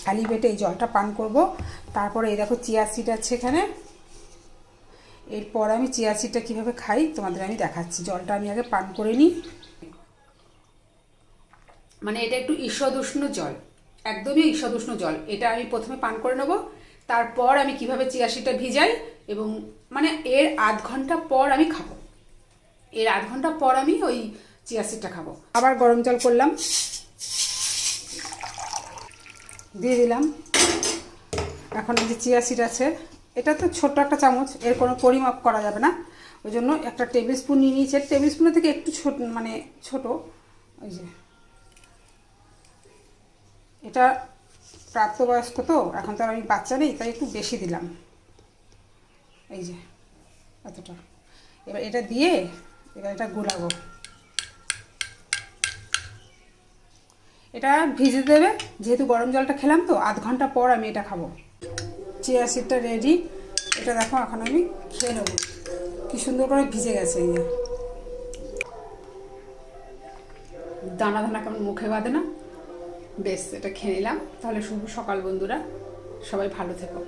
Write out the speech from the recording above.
খালি পেটে এই জলটা পান করব। তারপরে এই দেখো চিয়া সিড আছে এখানে। এরপর আমি চিয়া সিডটা কীভাবে খাই তোমাদের আমি দেখাচ্ছি। জলটা আমি আগে পান করে নিই। মানে এটা একটু ঈষদুষ্ণ জল, একদমই ঈষদুষ্ণ জল। এটা আমি প্রথমে পান করে নেব, তারপর আমি কিভাবে চিয়া সিডটা ভিজাই এবং মানে এর আধ ঘন্টা পর আমি খাবো। এর আধ ঘন্টা পর আমি ওই চিয়া সিডটা খাবো। আবার গরম জল করলাম, দিয়ে দিলাম। এখন এই যে চিয়া সিড আছে, এটা তো ছোট্ট একটা চামচ, এর কোনো পরিমাপ করা যাবে না, ওই জন্য একটা টেবিল স্পুন নিয়ে নিয়েছে। টেবিল স্পুনের থেকে একটু ছোট, মানে ছোটো। ওই যে এটা প্রাপ্তবয়স্ক তো, এখন তো আর আমি বাচ্চা নেই, তাই একটু বেশি দিলাম। এই যে এতটা। এবার এটা দিয়ে এবার এটা গুলাবো। এটা ভিজে দেবে, যেহেতু গরম জলটা খেলাম তো, আধ ঘন্টা পর আমি এটা খাবো। চিয়া সিডটা রেডি। এটা দেখো এখন আমি খেয়ে নেবো। কি সুন্দর করে ভিজে গেছে। এই দানা দানা কেমন মুখে বাঁধে না? বেশ, এটা খেয়ে নিলাম। তাহলে শুভ সকাল বন্ধুরা, সবাই ভালো থেকো।